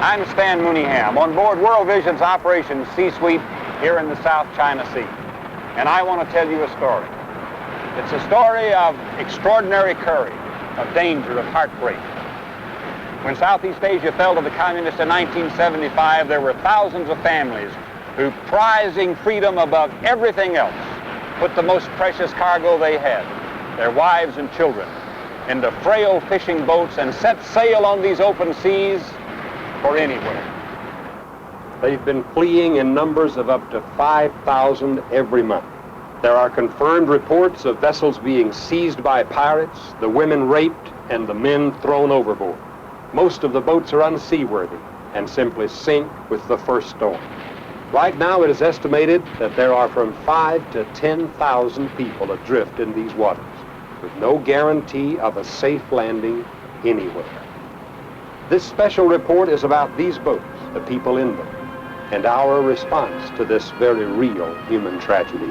I'm Stan Mooneyham on board World Vision's Operation Seasweep here in the South China Sea. And I want to tell you a story. It's a story of extraordinary courage, of danger, of heartbreak. When Southeast Asia fell to the communists in 1975, there were thousands of families who, prizing freedom above everything else, put the most precious cargo they had, their wives and children, into frail fishing boats and set sail on these open seas for anywhere. They've been fleeing in numbers of up to 5,000 every month. There are confirmed reports of vessels being seized by pirates, the women raped, and the men thrown overboard. Most of the boats are unseaworthy and simply sink with the first storm. Right now, it is estimated that there are from 5,000 to 10,000 people adrift in these waters, with no guarantee of a safe landing anywhere. This special report is about these boats, the people in them, and our response to this very real human tragedy.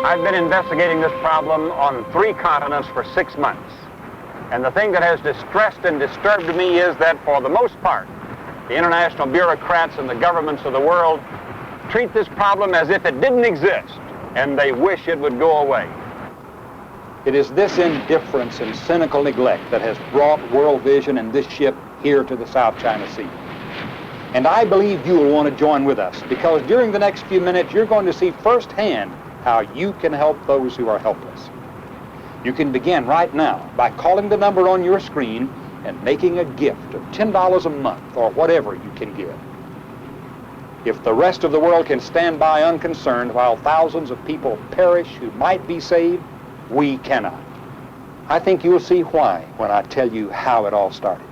I've been investigating this problem on 3 continents for 6 months. And the thing that has distressed and disturbed me is that, for the most part, the international bureaucrats and the governments of the world treat this problem as if it didn't exist, and they wish it would go away. It is this indifference and cynical neglect that has brought World Vision and this ship here to the South China Sea. And I believe you will want to join with us, because during the next few minutes, you're going to see firsthand how you can help those who are helpless. You can begin right now by calling the number on your screen and making a gift of $10 a month or whatever you can give. If the rest of the world can stand by unconcerned while thousands of people perish who might be saved, we cannot. I think you'll see why when I tell you how it all started.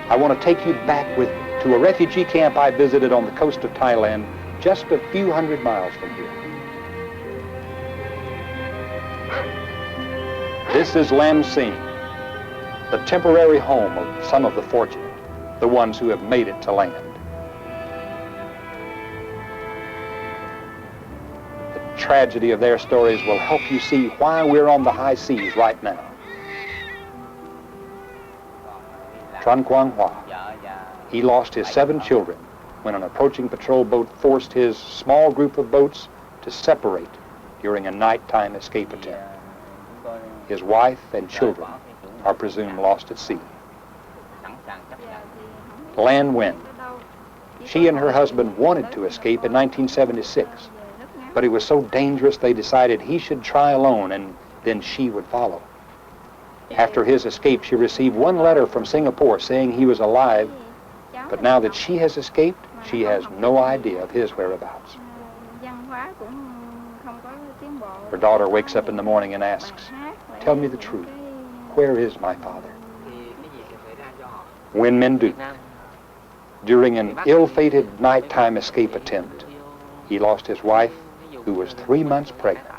I want to take you back with me to a refugee camp I visited on the coast of Thailand, just a few hundred miles from here. This is Lam Sing, the temporary home of some of the fortunate, the ones who have made it to land. The tragedy of their stories will help you see why we're on the high seas right now. Tran Quang Hoa. He lost his 7 children when an approaching patrol boat forced his small group of boats to separate during a nighttime escape attempt. His wife and children are presumed lost at sea. Lan Nguyen. She and her husband wanted to escape in 1976, but it was so dangerous they decided he should try alone and then she would follow. After his escape, she received 1 letter from Singapore saying he was alive, but now that she has escaped, she has no idea of his whereabouts. Her daughter wakes up in the morning and asks, "Tell me the truth. Where is my father?" Nguyen Minh Duc. During an ill-fated nighttime escape attempt, he lost his wife, who was 3 months pregnant,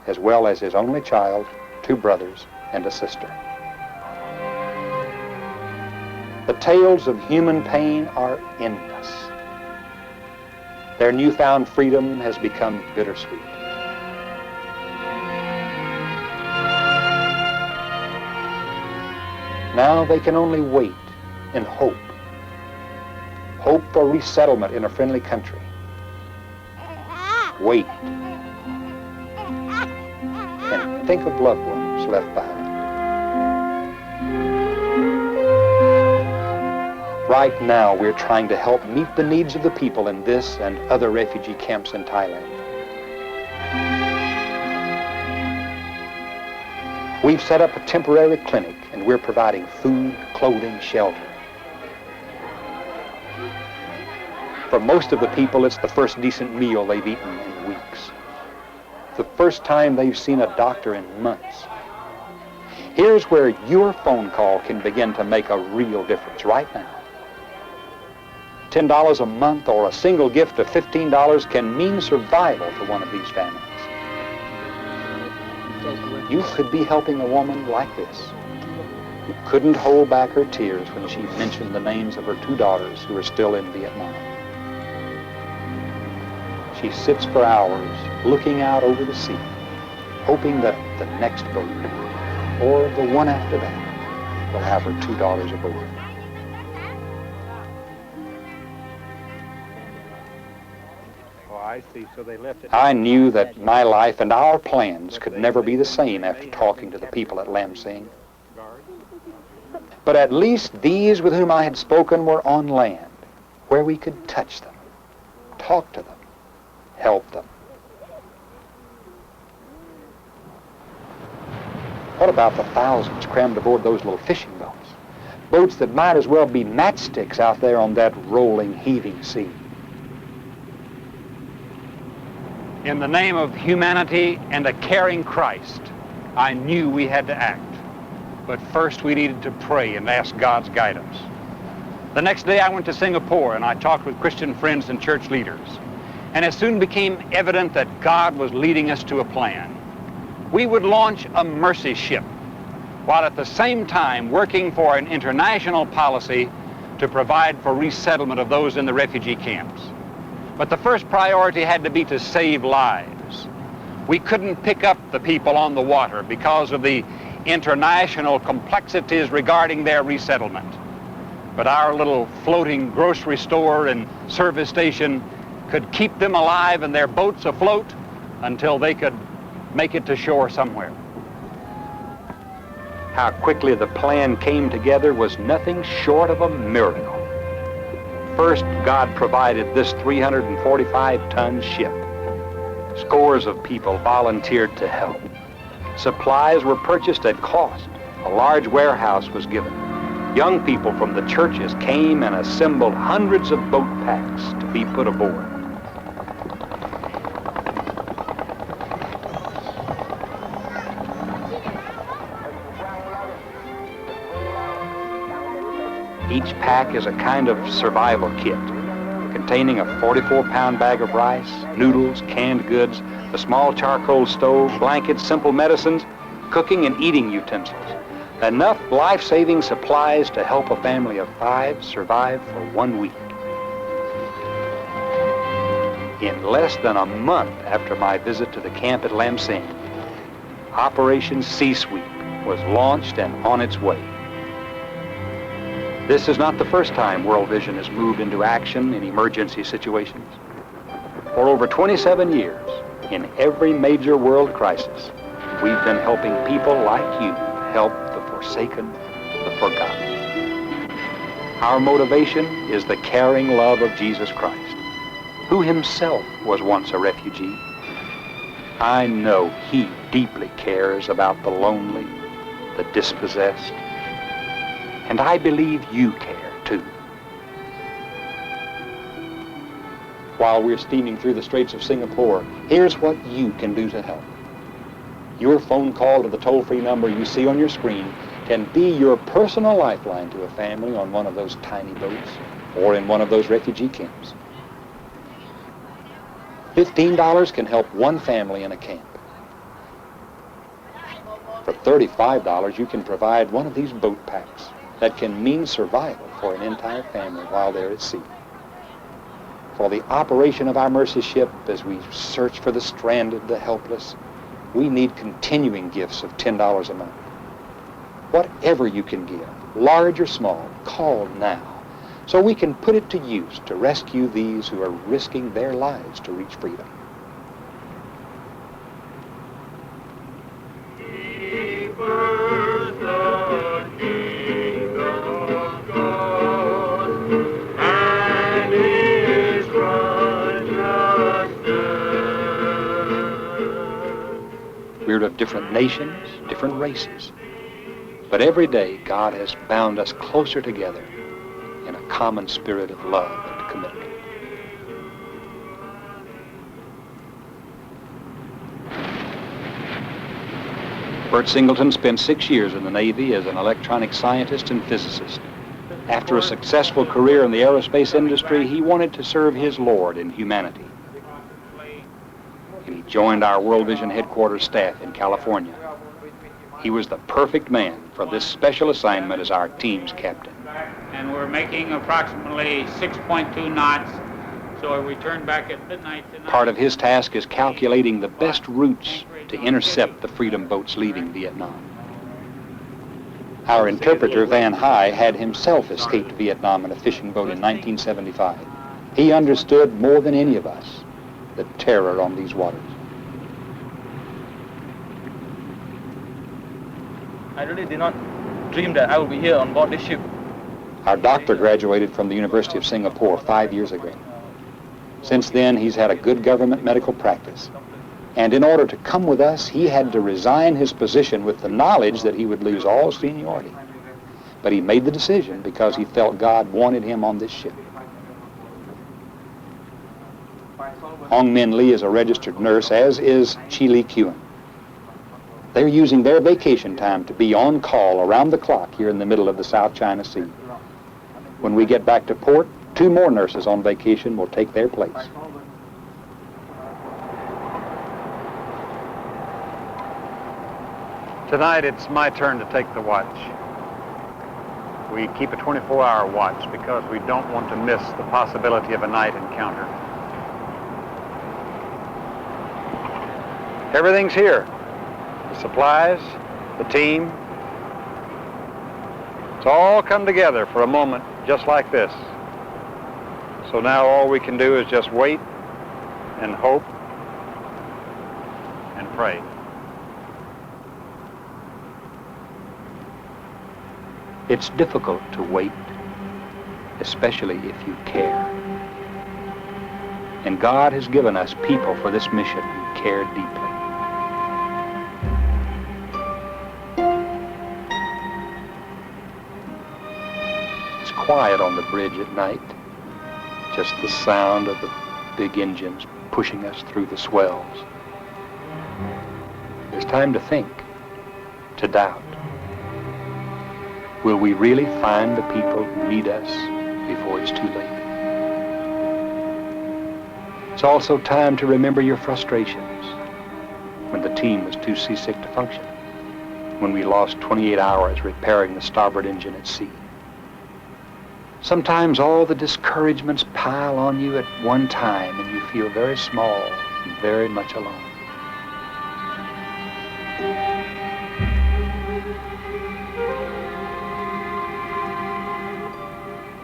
as well as his only child, 2 brothers, and a sister. The tales of human pain are endless. Their newfound freedom has become bittersweet. Now they can only wait and hope. Hope for resettlement in a friendly country. Wait. And think of loved ones left behind. Right now, we're trying to help meet the needs of the people in this and other refugee camps in Thailand. We've set up a temporary clinic, and we're providing food, clothing, shelter. For most of the people, it's the first decent meal they've eaten in weeks. The first time they've seen a doctor in months. Here's where your phone call can begin to make a real difference right now. $10 a month or a single gift of $15 can mean survival to one of these families. you could be helping a woman like this, who couldn't hold back her tears when she mentioned the names of her 2 daughters who are still in Vietnam. She sits for hours looking out over the sea, hoping that the next boat, or the one after that, will have her 2 daughters aboard. Oh, I see. So they left it. I knew that my life and our plans could never be the same after talking to the people at Lam Sing. But at least these with whom I had spoken were on land, where we could touch them, talk to them, help them. What about the thousands crammed aboard those little fishing boats? Boats that might as well be matchsticks out there on that rolling, heaving sea. In the name of humanity and a caring Christ, I knew we had to act. But first we needed to pray and ask God's guidance. The next day I went to Singapore and I talked with Christian friends and church leaders. And it soon became evident that God was leading us to a plan. We would launch a mercy ship, while at the same time working for an international policy to provide for resettlement of those in the refugee camps. But the first priority had to be to save lives. We couldn't pick up the people on the water because of the international complexities regarding their resettlement. But our little floating grocery store and service station could keep them alive and their boats afloat until they could make it to shore somewhere. How quickly the plan came together was nothing short of a miracle. First, God provided this 345-ton ship. Scores of people volunteered to help. Supplies were purchased at cost. A large warehouse was given. Young people from the churches came and assembled hundreds of boat packs to be put aboard. Each pack is a kind of survival kit, containing a 44-pound bag of rice, noodles, canned goods, a small charcoal stove, blankets, simple medicines, cooking and eating utensils. Enough life-saving supplies to help a family of 5 survive for 1 week. In less than a month after my visit to the camp at Lam Sing, Operation Seasweep was launched and on its way. This is not the first time World Vision has moved into action in emergency situations. For over 27 years, in every major world crisis, we've been helping people like you help the forsaken, the forgotten. Our motivation is the caring love of Jesus Christ, who himself was once a refugee. I know he deeply cares about the lonely, the dispossessed, and I believe you care too. While we're steaming through the Straits of Singapore, here's what you can do to help. Your phone call to the toll-free number you see on your screen can be your personal lifeline to a family on one of those tiny boats or in one of those refugee camps. $15 can help one family in a camp. For $35, you can provide one of these boat packs that can mean survival for an entire family while they're at sea. For the operation of our mercy ship, as we search for the stranded, the helpless, we need continuing gifts of $10 a month. Whatever you can give, large or small, call now, so we can put it to use to rescue these who are risking their lives to reach freedom. We're of different nations, different races. But every day, God has bound us closer together in a common spirit of love and commitment. Bert Singleton spent 6 years in the Navy as an electronic scientist and physicist. After a successful career in the aerospace industry, he wanted to serve his Lord in humanity. And he joined our World Vision headquarters staff in California, He was the perfect man for this special assignment as our team's captain. And we're making approximately 6.2 knots, so we turn back at midnight tonight. Part of his task is calculating the best routes to intercept the freedom boats leaving Vietnam. Our interpreter, Van High, had himself escaped Vietnam in a fishing boat in 1975. He understood more than any of us the terror on these waters. I really did not dream that I would be here on board this ship. Our doctor graduated from the University of Singapore 5 years ago. Since then, he's had a good government medical practice. And in order to come with us, he had to resign his position with the knowledge that he would lose all seniority. But he made the decision because he felt God wanted him on this ship. Hong Min Lee is a registered nurse, as is Chi Lee Kuen. They're using their vacation time to be on call around the clock here in the middle of the South China Sea. When we get back to port, 2 more nurses on vacation will take their place. Tonight, it's my turn to take the watch. We keep a 24-hour watch because we don't want to miss the possibility of a night encounter. Everything's here. The supplies, the team. It's all come together for a moment just like this. So now all we can do is just wait and hope and pray. It's difficult to wait, especially if you care. And God has given us people for this mission who care deeply. It's quiet on the bridge at night, just the sound of the big engines pushing us through the swells. There's time to think, to doubt. Will we really find the people who need us before it's too late? It's also time to remember your frustrations when the team was too seasick to function, when we lost 28 hours repairing the starboard engine at sea. Sometimes all the discouragements pile on you at one time and you feel very small and very much alone.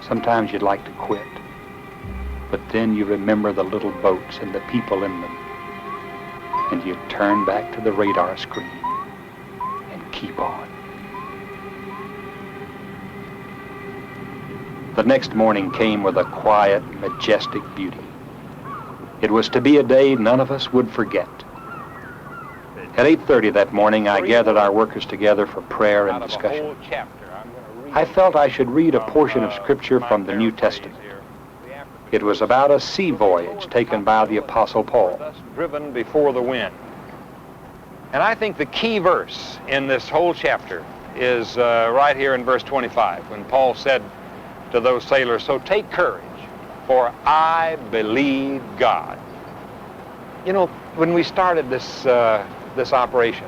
Sometimes you'd like to quit, but then you remember the little boats and the people in them, and you turn back to the radar screen and keep on. The next morning came with a quiet, majestic beauty. It was to be a day none of us would forget. At 8:30 that morning, I gathered our workers together for prayer and discussion. I felt I should read a portion of Scripture from the New Testament. It was about a sea voyage taken by the Apostle Paul. Driven before the wind. And I think the key verse in this whole chapter is right here in verse 25, when Paul said to those sailors, "So take courage, for I believe God." You know, when we started this operation,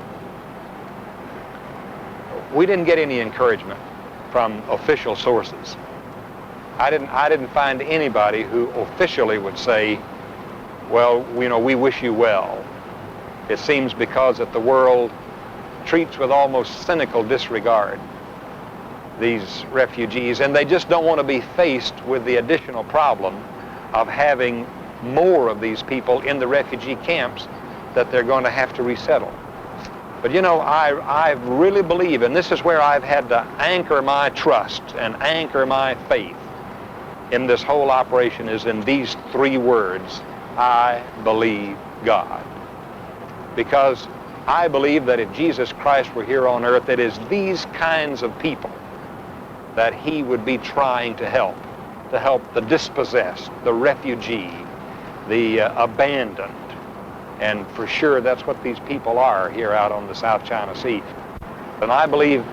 we didn't get any encouragement from official sources. I didn't find anybody who officially would say, well, you know, we wish you well. It seems because that the world treats with almost cynical disregard these refugees, and they just don't want to be faced with the additional problem of having more of these people in the refugee camps that they're going to have to resettle. But you know, I really believe, and this is where I've had to anchor my trust and anchor my faith in this whole operation, is in these 3 words: I believe God. Because I believe that if Jesus Christ were here on earth, it is these kinds of people that he would be trying to help the dispossessed, the refugee, the abandoned. And for sure, that's what these people are here out on the South China Sea. And I believe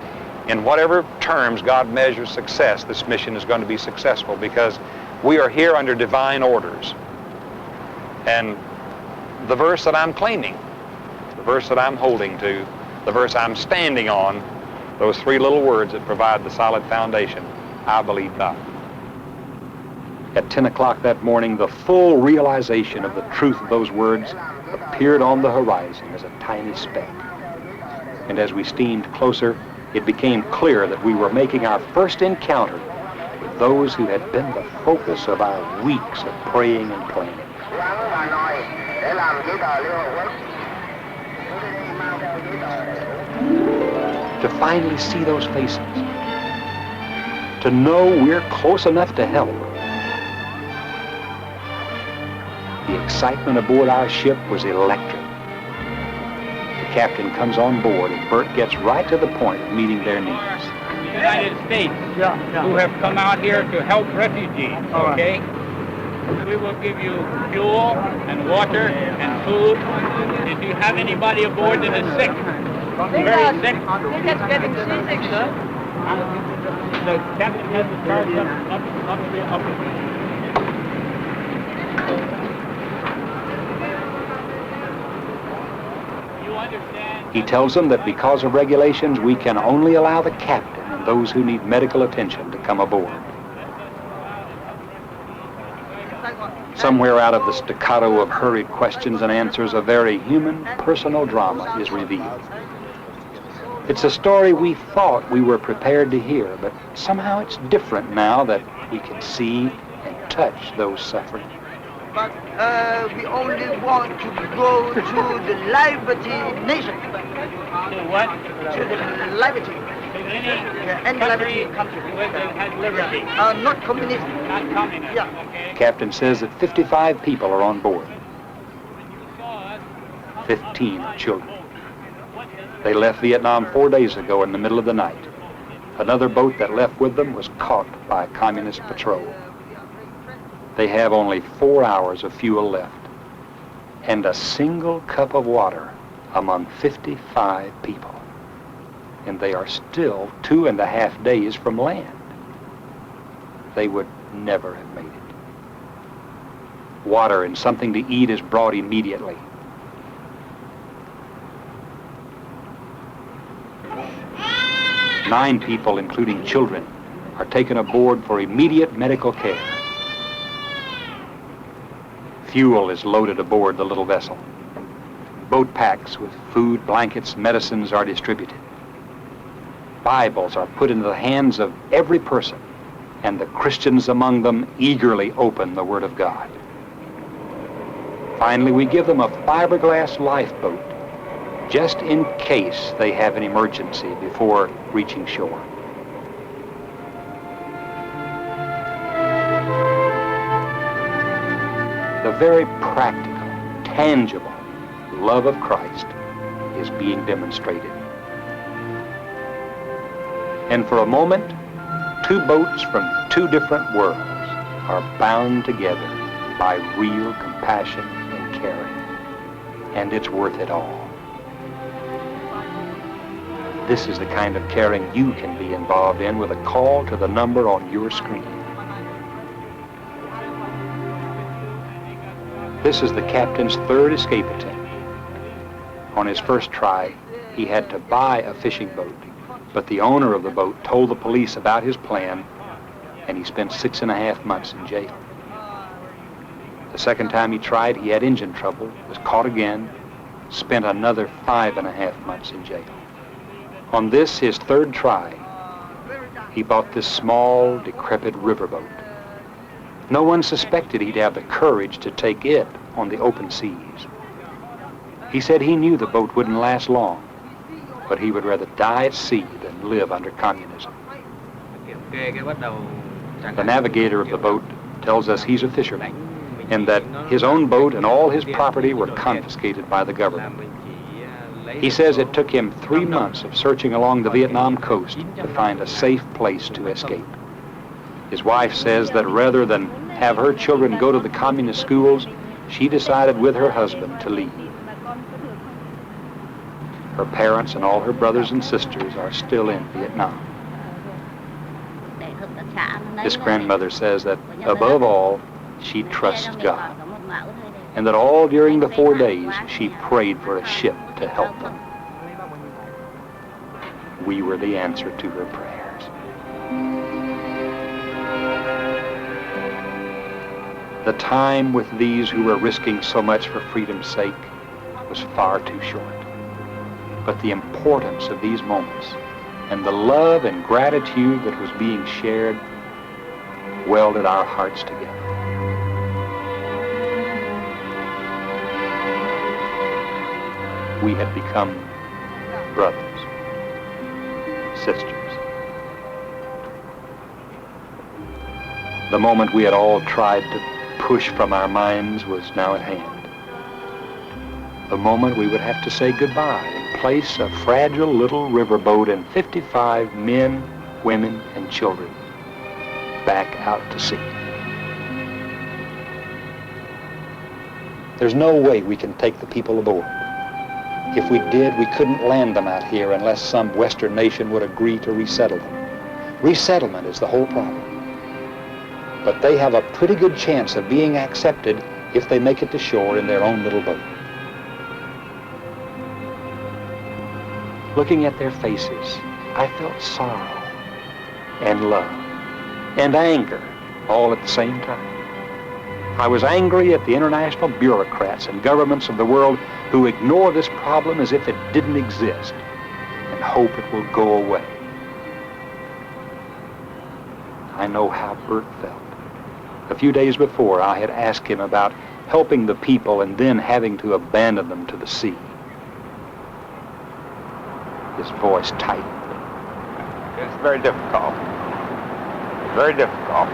in whatever terms God measures success, this mission is going to be successful, because we are here under divine orders. And the verse that I'm claiming, the verse that I'm holding to, the verse I'm standing on, those three little words that provide the solid foundation, I believe God. At 10 o'clock that morning, the full realization of the truth of those words appeared on the horizon as a tiny speck. And as we steamed closer, it became clear that we were making our first encounter with those who had been the focus of our weeks of praying and planning. To finally see those faces, to know we're close enough to help. The excitement aboard our ship was electric. The captain comes on board and Bert gets right to the point of meeting their needs. The United States who have come out here to help refugees, okay? We will give you fuel and water and food. If you have anybody aboard that is sick, very sick, They're just getting seasick, sir. the captain has to charge them up. You understand? He tells them that because of regulations, we can only allow the captain and those who need medical attention to come aboard. Somewhere out of the staccato of hurried questions and answers, a very human, personal drama is revealed. It's a story we thought we were prepared to hear, but somehow it's different now that we can see and touch those suffering. But we only want to go to the Liberty Nation. To what? To the Liberty. To any Any country country. where they had liberty. Not communist. Not communist. Yeah. Okay. Captain says that 55 people are on board. 15 are children. They left Vietnam 4 days ago in the middle of the night. Another boat that left with them was caught by a communist patrol. They have only 4 hours of fuel left and a single cup of water among 55 people. And they are still 2.5 days from land. They would never have made it. Water and something to eat is brought immediately. Nine people, including children, are taken aboard for immediate medical care. Fuel is loaded aboard the little vessel. Boat packs with food, blankets, medicines are distributed. Bibles are put into the hands of every person, and the Christians among them eagerly open the Word of God. Finally, we give them a fiberglass lifeboat, just in case they have an emergency before reaching shore. The very practical, tangible love of Christ is being demonstrated. And for a moment, two boats from two different worlds are bound together by real compassion and caring. And it's worth it all. This is the kind of caring you can be involved in with a call to the number on your screen. This is the captain's third escape attempt. On his first try, he had to buy a fishing boat, but the owner of the boat told the police about his plan, and he spent 6.5 months in jail. The second time he tried, he had engine trouble, was caught again, spent another 5.5 months in jail. On this, his third try, he bought this small, decrepit riverboat. No one suspected he'd have the courage to take it on the open seas. He said he knew the boat wouldn't last long, but he would rather die at sea than live under communism. The navigator of the boat tells us he's a fisherman, and that his own boat and all his property were confiscated by the government. He says it took him 3 months of searching along the Vietnam coast to find a safe place to escape. His wife says that rather than have her children go to the communist schools, she decided with her husband to leave. Her parents and all her brothers and sisters are still in Vietnam. This grandmother says that above all, she trusts God, and that all during the 4 days she prayed for a ship to help them. we were the answer to her prayers. The time with these who were risking so much for freedom's sake was far too short. But the importance of these moments and the love and gratitude that was being shared welded our hearts together. We had become brothers, sisters. The moment we had all tried to push from our minds was now at hand. The moment we would have to say goodbye and place a fragile little riverboat and 55 men, women, and children back out to sea. There's no way we can take the people aboard. If we did, we couldn't land them out here unless some Western nation would agree to resettle them. Resettlement is the whole problem. But they have a pretty good chance of being accepted if they make it to shore in their own little boat. Looking at their faces, I felt sorrow and love and anger all at the same time. I was angry at the international bureaucrats and governments of the world who ignore this problem as if it didn't exist and hope it will go away. I know how Bert felt. A few days before, I had asked him about helping the people and then having to abandon them to the sea. His voice tightened. It's very difficult. Very difficult.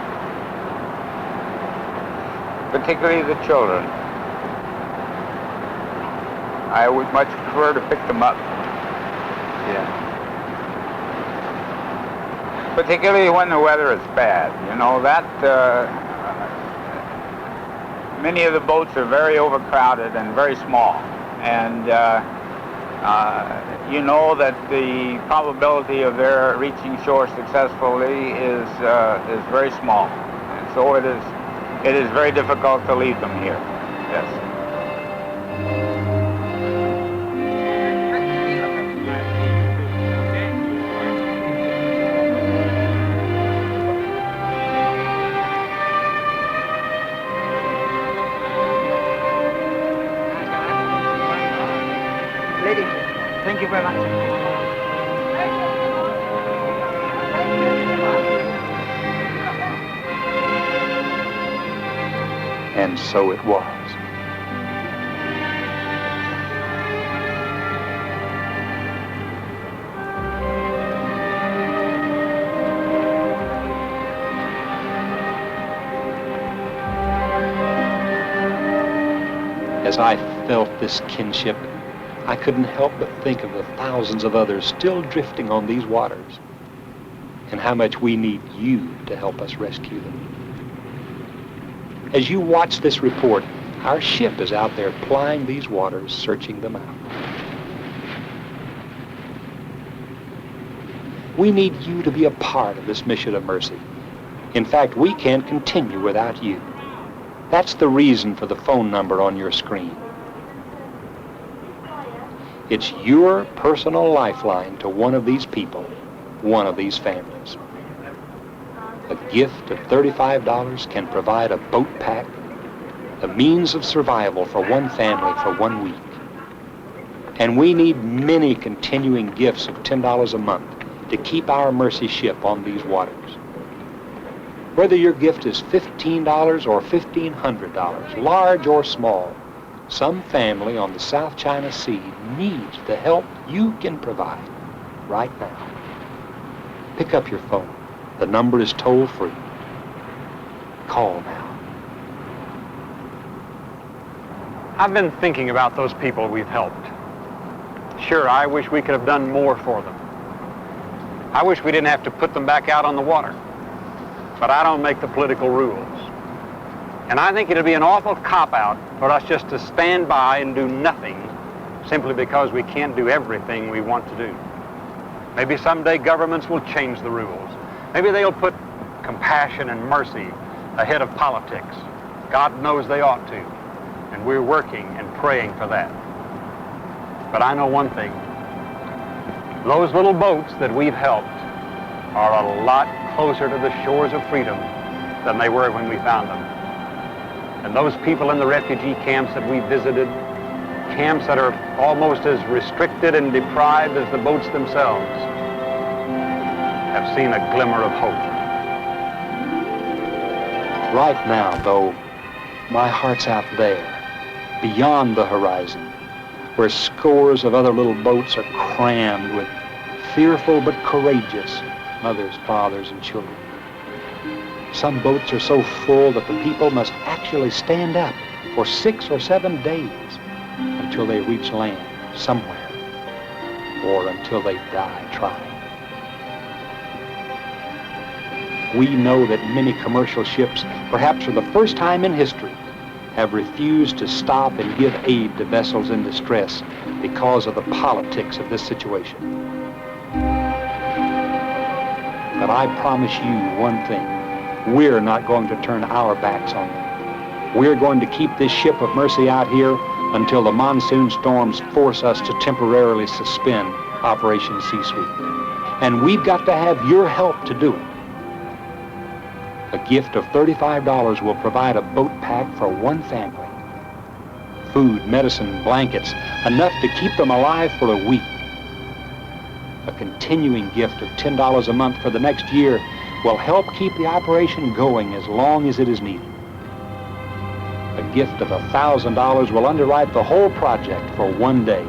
Particularly the children. I would much prefer to pick them up. Yeah. Particularly when the weather is bad. You know, many of the boats are very overcrowded and very small. And you know that the probability of their reaching shore successfully is very small. And so it is very difficult to leave them here. Yes. Ladies, thank you very much. And so it was. As I felt this kinship, I couldn't help but think of the thousands of others still drifting on these waters and how much we need you to help us rescue them. As you watch this report, our ship is out there plying these waters, searching them out. We need you to be a part of this mission of mercy. In fact, we can't continue without you. That's the reason for the phone number on your screen. It's your personal lifeline to one of these people, one of these families. A gift of $35 can provide a boat pack, the means of survival for one family for 1 week. And we need many continuing gifts of $10 a month to keep our mercy ship on these waters. Whether your gift is $15 or $1,500, large or small, some family on the South China Sea needs the help you can provide right now. Pick up your phone. The number is toll-free. Call now. I've been thinking about those people we've helped. Sure, I wish we could have done more for them. I wish we didn't have to put them back out on the water. But I don't make the political rules. And I think it'd be an awful cop-out for us just to stand by and do nothing simply because we can't do everything we want to do. Maybe someday governments will change the rules. Maybe they'll put compassion and mercy ahead of politics. God knows they ought to. And we're working and praying for that. But I know one thing. Those little boats that we've helped are a lot closer to the shores of freedom than they were when we found them. And those people in the refugee camps that we visited, camps that are almost as restricted and deprived as the boats themselves, have seen a glimmer of hope. Right now, though, my heart's out there, beyond the horizon, where scores of other little boats are crammed with fearful but courageous mothers, fathers, and children. Some boats are so full that the people must actually stand up for 6 or 7 days until they reach land somewhere, or until they die trying. We know that many commercial ships, perhaps for the first time in history, have refused to stop and give aid to vessels in distress because of the politics of this situation. But I promise you one thing. We're not going to turn our backs on them. We're going to keep this ship of mercy out here until the monsoon storms force us to temporarily suspend Operation Seasweep. And we've got to have your help to do it. A gift of $35 will provide a boat pack for one family. Food, medicine, blankets, enough to keep them alive for a week. A continuing gift of $10 a month for the next year will help keep the operation going as long as it is needed. A gift of $1,000 will underwrite the whole project for one day.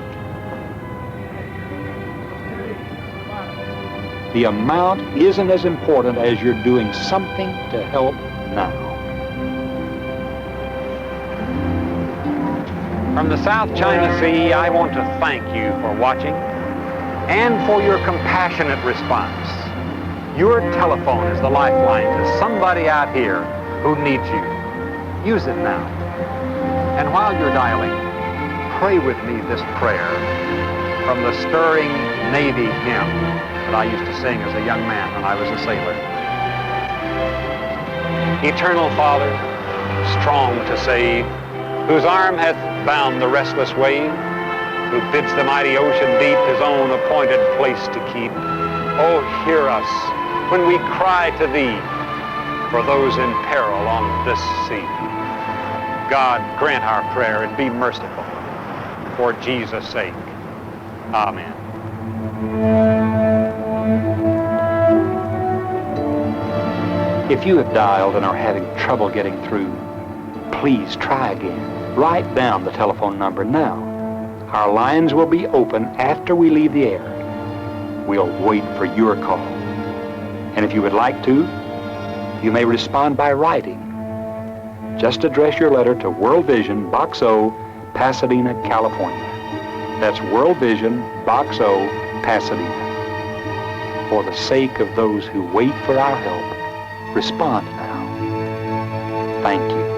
The amount isn't as important as you're doing something to help now. From the South China Sea, I want to thank you for watching and for your compassionate response. Your telephone is the lifeline to somebody out here who needs you. Use it now. And while you're dialing, pray with me this prayer from the stirring Navy hymn that I used to sing as a young man when I was a sailor. Eternal Father, strong to save, whose arm hath bound the restless wave, who bids the mighty ocean deep his own appointed place to keep. Oh, hear us when we cry to thee for those in peril on this sea. God, grant our prayer and be merciful. For Jesus' sake, amen. If you have dialed and are having trouble getting through, please try again. Write down the telephone number now. Our lines will be open after we leave the air. We'll wait for your call. And if you would like to, you may respond by writing. Just address your letter to World Vision, Box O, Pasadena, California. That's World Vision, Box O, Pasadena. For the sake of those who wait for our help, respond now. Thank you.